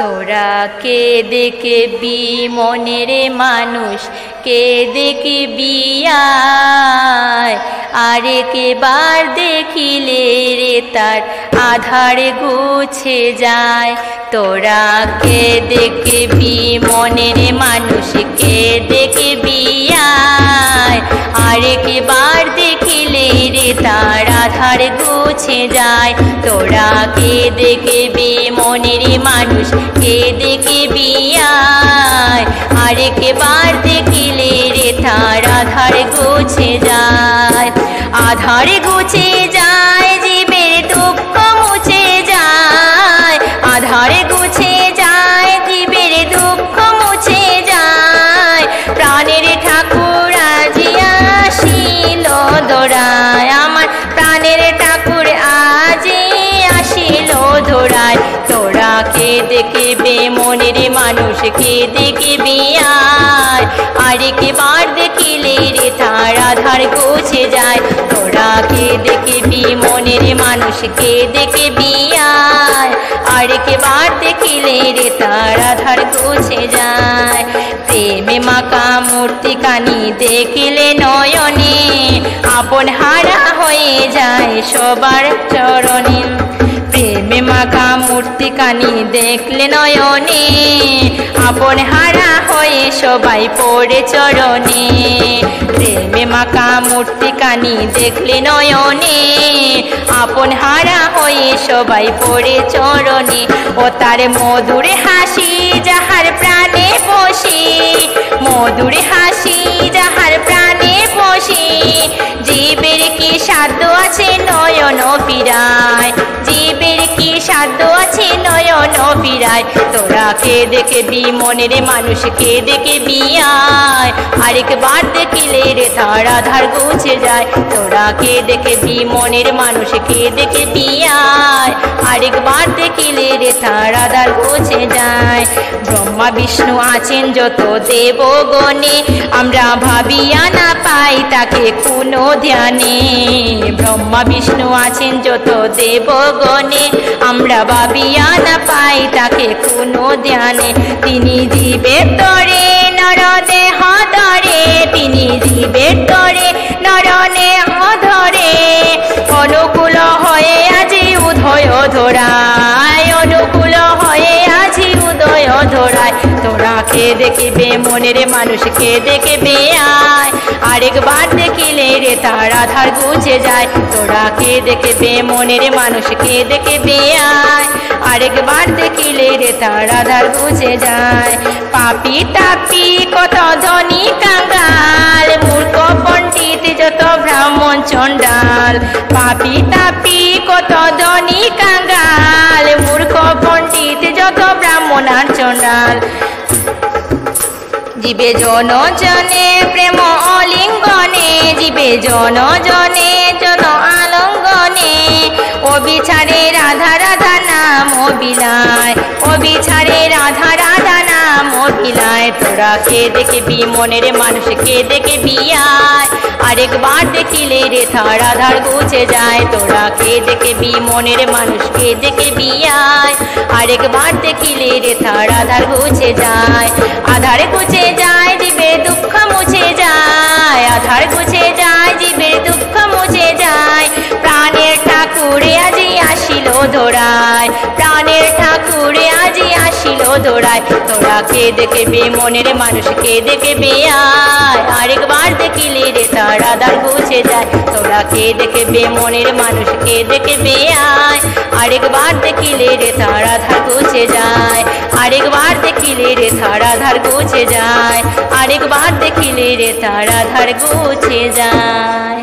তোরা কেঁদে কেবি মনের মানুষ কেঁদে কেবি আয়, আরেকবার দেখিলে রে তার আধার গুছে যায়। তোরা কেঁদে কেবি মনের মানুষ কেঁদে কেবি আয়, আরেকবার দেখিলে রে তার আধার গুছে যায়। তোরা কেঁদে কেবি মনের মানুষ কেঁদে কেবি আয়, আরেকবার দেখিলে রে তার আধার গুছে যায়। আধার গুছে যায় জীবের দুঃখ মুছে যায়, আধার গুছে যায় জীবের দুঃখ মুছে যায়। প্রাণের ঠাকুর আজি আসিল ধরায়, আমার প্রাণের ঠাকুর আজি আসিল ধরায়। তোরা কেঁদে কেবে মনের মানুষ কেঁদে কেবি আয়, আরেকবার দেখিলে রে তার আধার গুছে যায়। তোরা কেঁদে কেবি মনের মানুষ কেঁদে কেবি আয়, আরেকবার দেখিলে রে তার আধার গুছে যায়। প্রেমে মাখা মূর্তি কানি দেখিলে নয়নে, আপন হারা হয়ে যায় সবার চরণে। প্রেমে মাখা মূর্তি কানি দেখলে নয়নে, আপন হারা হয়ে সবাই পড়ে চরণে। প্রেমে মাখা মূর্তি কানি দেখলে নয়নে, আপন হারা হয়ে সবাই পড়ে চরণে। ও তার মধুর হাসি যাহার প্রাণে বসি, মধুর হাসি যাহার প্রাণে বসি। জীবের কি সাধ্য আছে নয়ন ফিরায়, জীবের কি সাধ্য আছে নয়ন ফিরায়। তোরা কেঁদে কেবি মনের মানুষ কেঁদে কেবি আয়, আরেকবার দেখিলে রে তার আধার গুছে যায়। তোরা কেঁদে কেবি মনের মানুষ কেঁদে কেবি আয়, আরেকবার দেখিলে রে তার আধার গুছে যায়। ব্রহ্মা বিষ্ণু আছেন যত দেবগণে, আমরা ভাবিয়া না পাই তাকে কোনো ধ্যানে। ব্রহ্মা বিষ্ণু আছেন যত দেবগণে, আমরা ভাবিয়া না পাই তাকে কোনো ধ্যানে। তিনি জীবের তরে নর দেহ ধরে, তিনি জীবের তরে নর দেহ ধরে। অনুকূল হয়ে আজি উদয় ধরায়, অনুকূল হয়ে আজি উদয় ধরায়। তোরা কেঁদে কেবে মনের মানুষ কেঁদে কেবে আয়, আরেকবার দেখিলে রে তার আধার গুছে যায়। তোরা কেঁদে কেবে মনের মানুষ কেঁদে কেবে আয়, আরেকবার দেখিলে রে তার আধার গুছে যায়। পাপি তাপি কত ধনী কাঙ্গাল, মূর্খ পণ্ডিত যত ব্রাহ্মণ চণ্ডাল। পাপি তাপি কত ধনী কাঙ্গাল, মূর্খ পণ্ডিত যত ব্রাহ্মণ আর চণ্ডাল। জীবে জন জনে প্রেম অলিঙ্গনে, জীবে জন জনে জন আলঙ্গনে। অবিচারে রাধা রাধা নাম অবিলায়, অবিচারে রাধা রাধা নাম অবিলায়। তোরা কেঁদে কেবি মনের মানুষ কেঁদে কেবি আয়, আরেকবার দেখিলে রে তার আধার গুছে যায়। তোরা কেঁদে কেবি মনের মানুষ কেঁদে কেবি আয়, আরেকবার দেখিলে রে তার আধার গুছে যায়। আধার গুছে যায় জীবের দুঃখ মুছে যায়, আধার গুছে যায় জীবের দুঃখ মুছে যায়। প্রাণের ঠাকুরে আজি আসিল ধরায়, প্রাণের ঠাকুরে আজি আসিল ধরায়। তোরা কেঁদে কেবে মনের মানুষ কেঁদে কেবে আয়, আরেকবার দেখিলে রে তার আধার গুছে যায়। তোরা কেঁদে কেবে মনের মানুষ কেঁদে কেবে আয়, আরেকবার দেখিলে রে তার আধার গুছে যায়। আরেকবার দেখিলে রে তার আধার গুছে যায়, আরেকবার দেখিলে রে তার আধার গুছে যায়।